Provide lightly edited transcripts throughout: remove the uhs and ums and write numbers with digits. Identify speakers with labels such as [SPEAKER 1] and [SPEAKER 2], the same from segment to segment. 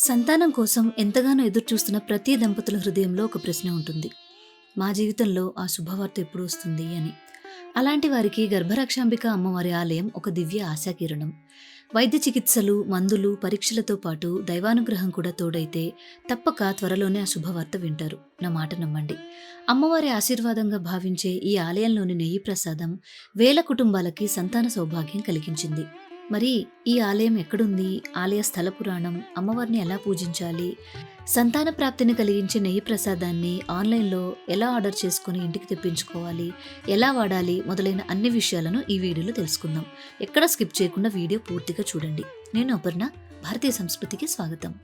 [SPEAKER 1] సంతానం కోసం ఎంతగానో ఎదురుచూస్తున్న ప్రతి దంపతుల హృదయంలో ఒక ప్రశ్న ఉంటుంది. మా జీవితంలో ఆ శుభవార్త ఎప్పుడు వస్తుంది అని. అలాంటి వారికి గర్భరక్షాంబిక అమ్మవారి ఆలయం ఒక దివ్య ఆశాకిరణం. వైద్య చికిత్సలు, మందులు, పరీక్షలతో పాటు దైవానుగ్రహం కూడా తోడైతే తప్పక త్వరలోనే ఆ శుభవార్త వింటారు. నా మాట నమ్మండి. అమ్మవారి ఆశీర్వాదంగా భావించే ఈ ఆలయంలోని నెయ్యి ప్రసాదం వేల కుటుంబాలకి సంతాన సౌభాగ్యం కలిగించింది. మరి ఈ ఆలయం ఎక్కడుంది? ఆలయ స్థల పురాణం, అమ్మవారిని ఎలా పూజించాలి, సంతాన ప్రాప్తిని కలిగించే నెయ్యి ప్రసాదాన్ని ఆన్లైన్లో ఎలా ఆర్డర్ చేసుకుని ఇంటికి తెప్పించుకోవాలి, ఎలా వాడాలి మొదలైన అన్ని విషయాలను ఈ వీడియోలో తెలుసుకుందాం. ఎక్కడ స్కిప్ చేయకుండా వీడియో పూర్తిగా చూడండి. నేను అపర్ణ, భారతీయ సంస్కృతికి స్వాగతం.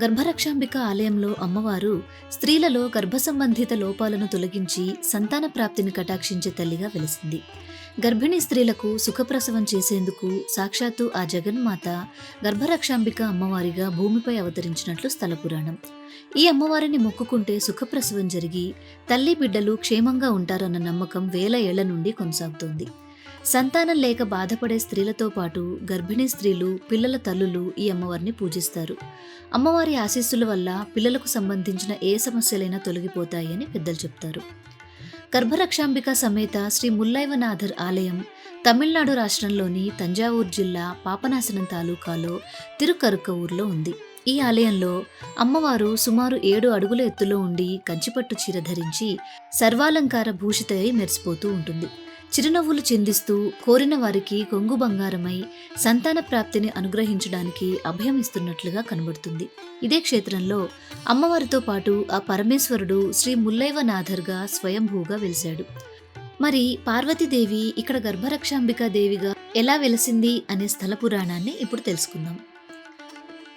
[SPEAKER 1] గర్భరక్షాంబిక ఆలయంలో అమ్మవారు స్త్రీలలో గర్భ సంబంధిత లోపాలను తొలగించి సంతాన ప్రాప్తిని కటాక్షించే తల్లిగా వెలిసింది. గర్భిణీ స్త్రీలకు సుఖప్రసవం చేసేందుకు సాక్షాత్తు ఆ జగన్మాత గర్భరక్షాంబిక అమ్మవారిగా భూమిపై అవతరించినట్లు స్థల పురాణం. ఈ అమ్మవారిని మొక్కుకుంటే సుఖప్రసవం జరిగి తల్లి బిడ్డలు క్షేమంగా ఉంటారన్న నమ్మకం వేల ఏళ్ల నుండి కొనసాగుతోంది. సంతానం లేక బాధపడే స్త్రీలతో పాటు గర్భిణీ స్త్రీలు, పిల్లల తల్లులు ఈ అమ్మవారిని పూజిస్తారు. అమ్మవారి ఆశీస్సుల వల్ల పిల్లలకు సంబంధించిన ఏ సమస్యలైనా తొలగిపోతాయి అని పెద్దలు చెప్తారు. గర్భరక్షాంబిక సమేత శ్రీ ముల్లైవనాథర్ ఆలయం తమిళనాడు రాష్ట్రంలోని తంజావూరు జిల్లా పాపనాశనం తాలూకాలో తిరుకరుక్కవూరులో ఉంది. ఈ ఆలయంలో అమ్మవారు సుమారు 7 అడుగుల ఎత్తులో ఉండి కంచిపట్టు చీర ధరించి సర్వాలంకార భూషితై మెరిసిపోతూ ఉంటుంది. చిరునవ్వులు చిందిస్తూ కోరిన వారికి కొంగు బంగారమై సంతాన ప్రాప్తిని అనుగ్రహించడానికి అభయం ఇస్తున్నట్లుగా కనబడుతుంది. ఇదే క్షేత్రంలో అమ్మవారితో పాటు ఆ పరమేశ్వరుడు శ్రీ ముల్లైవనాథర్గా స్వయంభూగా వెలిశాడు. మరి పార్వతీదేవి ఇక్కడ గర్భరక్షాంబికా దేవిగా ఎలా వెలిసింది అనే స్థల పురాణాన్ని ఇప్పుడు తెలుసుకుందాం.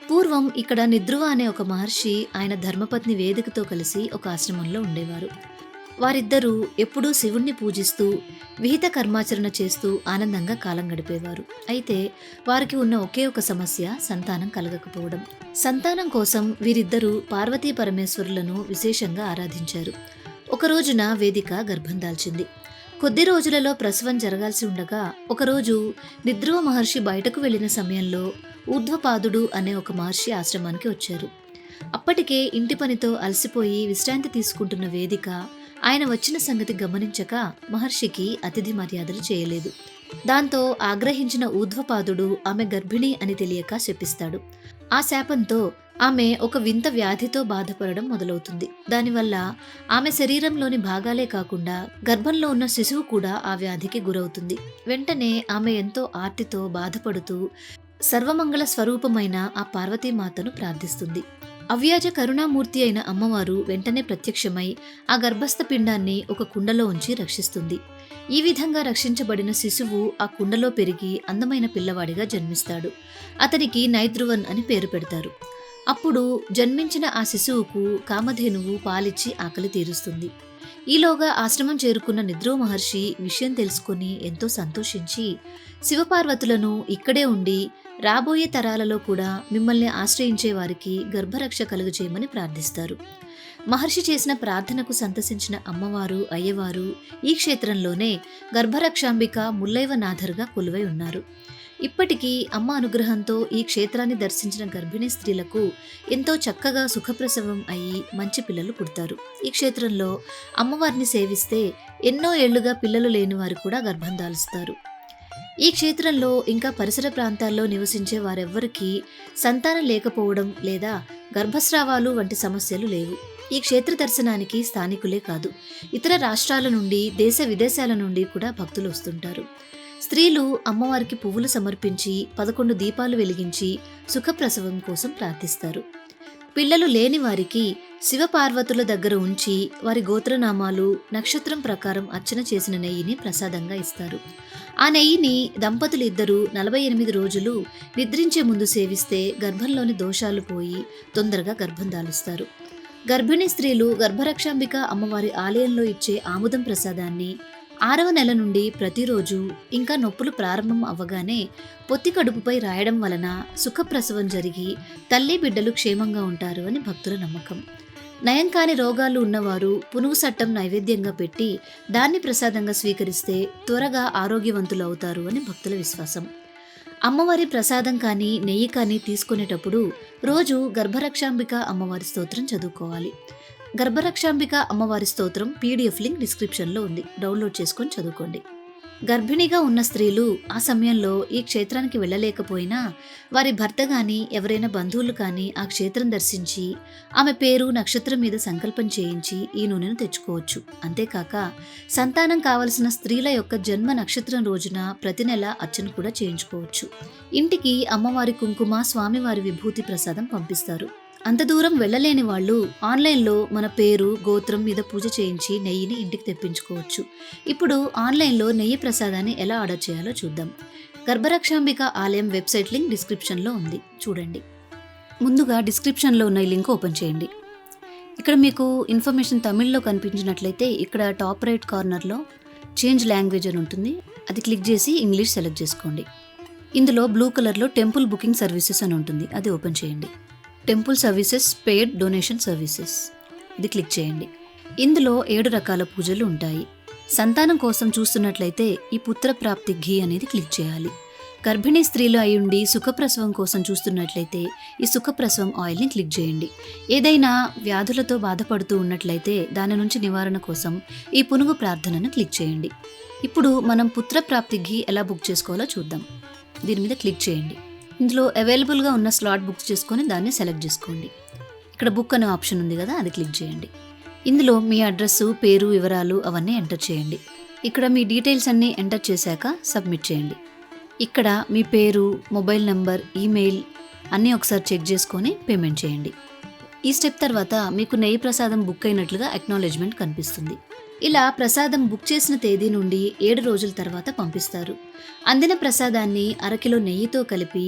[SPEAKER 1] పూర్వం ఇక్కడ నిద్రువ అనే ఒక మహర్షి ఆయన ధర్మపత్ని వేదికతో కలిసి ఒక ఆశ్రమంలో ఉండేవారు. వారిద్దరూ ఎప్పుడూ శివుణ్ణి పూజిస్తూ విహిత కర్మాచరణ చేస్తూ ఆనందంగా కాలం గడిపేవారు. అయితే వారికి ఉన్న ఒకే ఒక సమస్య సంతానం కలగకపోవడం. సంతానం కోసం వీరిద్దరూ పార్వతీ పరమేశ్వరులను విశేషంగా ఆరాధించారు. ఒక రోజున వేదిక గర్భం దాల్చింది. కొద్ది రోజులలో ప్రసవం జరగాల్సి ఉండగా ఒకరోజు నిద్రువ మహర్షి బయటకు వెళ్లిన సమయంలో ఊర్ధ్వపాదుడు అనే ఒక మహర్షి ఆశ్రమానికి వచ్చారు. అప్పటికే ఇంటి పనితో అలసిపోయి విశ్రాంతి తీసుకుంటున్న వేదిక ఆయన వచ్చిన సంగతి గమనించక మహర్షికి అతిథి మర్యాదలు చేయలేదు. దాంతో ఆగ్రహించిన ఊర్ధ్వపాదుడు ఆమె గర్భిణి అని తెలియక శపిస్తాడు. ఆ శాపంతో ఆమె ఒక వింత వ్యాధితో బాధపడడం మొదలవుతుంది. దానివల్ల ఆమె శరీరంలోని భాగాలే కాకుండా గర్భంలో ఉన్న శిశువు కూడా ఆ వ్యాధికి గురవుతుంది. వెంటనే ఆమె ఎంతో ఆర్తితో బాధపడుతూ సర్వమంగళ స్వరూపమైన ఆ పార్వతీమాతను ప్రార్థిస్తుంది. అవ్యాజ కరుణామూర్తి అయిన అమ్మవారు వెంటనే ప్రత్యక్షమై ఆ గర్భస్థ పిండాన్ని ఒక కుండలో ఉంచి రక్షిస్తుంది. ఈ విధంగా రక్షించబడిన శిశువు ఆ కుండలో పెరిగి అందమైన పిల్లవాడిగా జన్మిస్తాడు. అతనికి నైద్రువన్ అని పేరు పెడతారు. అప్పుడు జన్మించిన ఆ శిశువుకు కామధేనువు పాలిచ్చి ఆకలి తీరుస్తుంది. ఈలోగా ఆశ్రమం చేరుకున్న నిద్రో మహర్షి విషయం తెలుసుకుని ఎంతో సంతోషించి శివపార్వతులను ఇక్కడే ఉండి రాబోయే తరాలలో కూడా మిమ్మల్ని ఆశ్రయించే వారికి గర్భరక్ష కలుగజేయమని ప్రార్థిస్తారు. మహర్షి చేసిన ప్రార్థనకు సంతసించిన అమ్మవారు, అయ్యవారు ఈ క్షేత్రంలోనే గర్భరక్షాంబిక ముల్లైవనాథర్గా కొలువై ఉన్నారు. ఇప్పటికీ అమ్మ అనుగ్రహంతో ఈ క్షేత్రాన్ని దర్శించిన గర్భిణీ స్త్రీలకు ఎంతో చక్కగా సుఖప్రసవం అయ్యి మంచి పిల్లలు పుడతారు. ఈ క్షేత్రంలో అమ్మవారిని సేవిస్తే ఎన్నో ఏళ్లుగా పిల్లలు లేని వారు కూడా గర్భం దాలుస్తారు. ఈ క్షేత్రంలో ఇంకా పరిసర ప్రాంతాల్లో నివసించే వారెవ్వరికీ సంతానం లేకపోవడం లేదా గర్భస్రావాలు వంటి సమస్యలు లేవు. ఈ క్షేత్ర దర్శనానికి స్థానికులే కాదు, ఇతర రాష్ట్రాల నుండి, దేశ విదేశాల నుండి కూడా భక్తులు వస్తుంటారు. స్త్రీలు అమ్మవారికి పువ్వులు సమర్పించి 11 దీపాలు వెలిగించి సుఖప్రసవం కోసం ప్రార్థిస్తారు. పిల్లలు లేని వారికి శివపార్వతుల దగ్గర ఉంచి వారి గోత్రనామాలు, నక్షత్రం ప్రకారం అర్చన చేసిన నెయ్యిని ప్రసాదంగా ఇస్తారు. ఆ నెయ్యిని దంపతులు ఇద్దరూ 48 రోజులు నిద్రించే ముందు సేవిస్తే గర్భంలోని దోషాలు పోయి తొందరగా గర్భం దాలుస్తారు. గర్భిణీ స్త్రీలు గర్భరక్షాంబిక అమ్మవారి ఆలయంలో ఇచ్చే ఆముదం ప్రసాదాన్ని 6వ నెల నుండి ప్రతిరోజు, ఇంకా నొప్పులు ప్రారంభం అవ్వగానే పొత్తి కడుపుపై రాయడం వలన సుఖప్రసవం జరిగి తల్లి బిడ్డలు క్షేమంగా ఉంటారు అని భక్తుల నమ్మకం. నయం కాని రోగాలు ఉన్నవారు పునుగు సట్టం నైవేద్యంగా పెట్టి దాన్ని ప్రసాదంగా స్వీకరిస్తే త్వరగా ఆరోగ్యవంతులు అవుతారు అని భక్తుల విశ్వాసం. అమ్మవారి ప్రసాదం కానీ నెయ్యి కానీ తీసుకునేటప్పుడు రోజు గర్భరక్షాంబిక అమ్మవారి స్తోత్రం చదువుకోవాలి. గర్భరక్షాంబిక అమ్మవారి స్తోత్రం PDF లింక్ డిస్క్రిప్షన్లో ఉంది, డౌన్లోడ్ చేసుకొని చదువుకోండి. గర్భిణిగా ఉన్న స్త్రీలు ఆ సమయంలో ఈ క్షేత్రానికి వెళ్ళలేకపోయినా వారి భర్త కానీ ఎవరైనా బంధువులు కానీ ఆ క్షేత్రం దర్శించి ఆమె పేరు నక్షత్రం మీద సంకల్పం చేయించి ఈ నూనెను తెచ్చుకోవచ్చు. అంతేకాక సంతానం కావలసిన స్త్రీల యొక్క జన్మ నక్షత్రం రోజున ప్రతి నెల అర్చన కూడా చేయించుకోవచ్చు. ఇంటికి అమ్మవారి కుంకుమ, స్వామివారి విభూతి ప్రసాదం పంపిస్తారు. అంత దూరం వెళ్ళలేని వాళ్ళు ఆన్లైన్లో మన పేరు, గోత్రం మీద పూజ చేయించి నెయ్యిని ఇంటికి తెప్పించుకోవచ్చు. ఇప్పుడు ఆన్లైన్లో నెయ్యి ప్రసాదాన్ని ఎలా ఆర్డర్ చేయాలో చూద్దాం. గర్భరక్షాంబిక ఆలయం వెబ్సైట్ లింక్ డిస్క్రిప్షన్లో ఉంది, చూడండి. ముందుగా డిస్క్రిప్షన్లో ఉన్న ఈ లింక్ ఓపెన్ చేయండి. ఇక్కడ మీకు ఇన్ఫర్మేషన్ తమిళ్లో కనిపించినట్లయితే ఇక్కడ టాప్ రైట్ కార్నర్లో చేంజ్ లాంగ్వేజ్ అని ఉంటుంది, అది క్లిక్ చేసి ఇంగ్లీష్ సెలెక్ట్ చేసుకోండి. ఇందులో బ్లూ కలర్లో టెంపుల్ బుకింగ్ సర్వీసెస్ అని ఉంటుంది, అది ఓపెన్ చేయండి. Temple services, paid donation services, ఇది క్లిక్ చేయండి. ఇందులో 7 రకాల పూజలు ఉంటాయి. సంతానం కోసం చూస్తున్నట్లయితే ఈ పుత్ర ప్రాప్తి ఘీ అనేది క్లిక్ చేయాలి. గర్భిణీ స్త్రీలు అయ్యుండి సుఖప్రసవం కోసం చూస్తున్నట్లయితే ఈ సుఖప్రసవం ఆయిల్ని క్లిక్ చేయండి. ఏదైనా వ్యాధులతో బాధపడుతూ ఉన్నట్లయితే దాని నుంచి నివారణ కోసం ఈ పునుగు ప్రార్థనను క్లిక్ చేయండి. ఇప్పుడు మనం పుత్ర ప్రాప్తి ఘీ ఎలా బుక్ చేసుకోవాలో చూద్దాం. దీని మీద క్లిక్ చేయండి. ఇందులో అవైలబుల్గా ఉన్న స్లాట్ బుక్ చేసుకొని దాన్ని సెలెక్ట్ చేసుకోండి. ఇక్కడ బుక్ అనే ఆప్షన్ ఉంది కదా, అది క్లిక్ చేయండి. ఇందులో మీ అడ్రస్, పేరు, వివరాలు అవన్నీ ఎంటర్ చేయండి. ఇక్కడ మీ డీటెయిల్స్ అన్నీ ఎంటర్ చేశాక సబ్మిట్ చేయండి. ఇక్కడ మీ పేరు, మొబైల్ నంబర్, ఈమెయిల్ అన్నీ ఒకసారి చెక్ చేసుకొని పేమెంట్ చేయండి. ఈ స్టెప్ తర్వాత మీకు నెయ్యి ప్రసాదం బుక్ అయినట్లుగా అక్నాలెడ్జ్మెంట్ కనిపిస్తుంది. ఇలా ప్రసాదం బుక్ చేసిన తేదీ నుండి 7 రోజుల తర్వాత పంపిస్తారు. అందిన ప్రసాదాన్ని అరకిలో నెయ్యితో కలిపి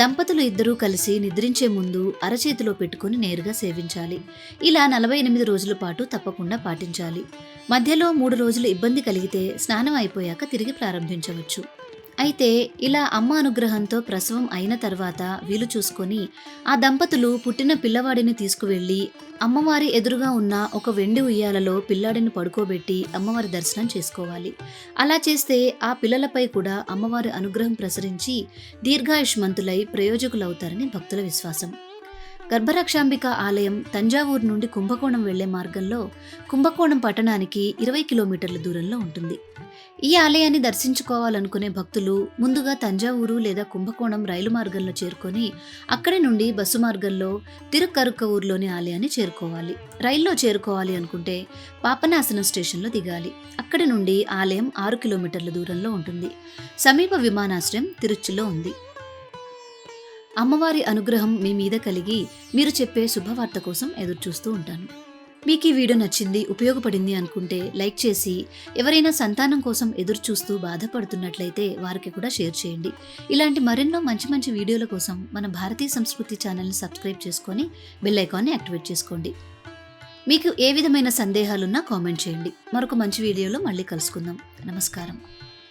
[SPEAKER 1] దంపతులు ఇద్దరూ కలిసి నిద్రించే ముందు అరచేతిలో పెట్టుకుని నేరుగా సేవించాలి. ఇలా 48 రోజుల పాటు తప్పకుండా పాటించాలి. మధ్యలో 3 రోజులు ఇబ్బంది కలిగితే స్నానం అయిపోయాక తిరిగి ప్రారంభించవచ్చు. అయితే ఇలా అమ్మ అనుగ్రహంతో ప్రసవం అయిన తర్వాత వీలు చూసుకొని ఆ దంపతులు పుట్టిన పిల్లవాడిని తీసుకువెళ్ళి అమ్మవారి ఎదురుగా ఉన్న ఒక వెండి ఉయ్యాలలో పిల్లాడిని పడుకోబెట్టి అమ్మవారి దర్శనం చేసుకోవాలి. అలా చేస్తే ఆ పిల్లలపై కూడా అమ్మవారి అనుగ్రహం ప్రసరించి దీర్ఘాయుష్మంతులై ప్రయోజకులవుతారని భక్తుల విశ్వాసం. గర్భరక్షాంబిక ఆలయం తంజావూరు నుండి కుంభకోణం వెళ్లే మార్గంలో కుంభకోణం పట్టణానికి 20 కిలోమీటర్ల దూరంలో ఉంటుంది. ఈ ఆలయాన్ని దర్శించుకోవాలనుకునే భక్తులు ముందుగా తంజావూరు లేదా కుంభకోణం రైలు మార్గంలో చేరుకొని అక్కడి నుండి బస్సు మార్గంలో తిరుక్కరుక్కవూరులోని ఆలయాన్ని చేరుకోవాలి. రైల్లో చేరుకోవాలి అనుకుంటే పాపనాశనం స్టేషన్లో దిగాలి. అక్కడి నుండి ఆలయం 6 కిలోమీటర్ల దూరంలో ఉంటుంది. సమీప విమానాశ్రయం తిరుచిలో ఉంది. అమ్మవారి అనుగ్రహం మీ మీద కలిగి మీరు చెప్పే శుభవార్త కోసం ఎదురు చూస్తూ ఉంటాను. మీకు ఈ వీడియో నచ్చింది, ఉపయోగపడింది అనుకుంటే లైక్ చేసి ఎవరైనా సంతానం కోసం ఎదురు చూస్తూ బాధపడుతున్నట్లయితే వారికి కూడా షేర్ చేయండి. ఇలాంటి మరెన్నో మంచి మంచి వీడియోల కోసం మన భారతీయ సంస్కృతి ఛానల్ని సబ్స్క్రైబ్ చేసుకొని బెల్ ఐకాన్ని యాక్టివేట్ చేసుకోండి. మీకు ఏ విధమైన సందేహాలున్నా కామెంట్ చేయండి. మరొక మంచి వీడియోలో మళ్ళీ కలుసుకుందాం. నమస్కారం.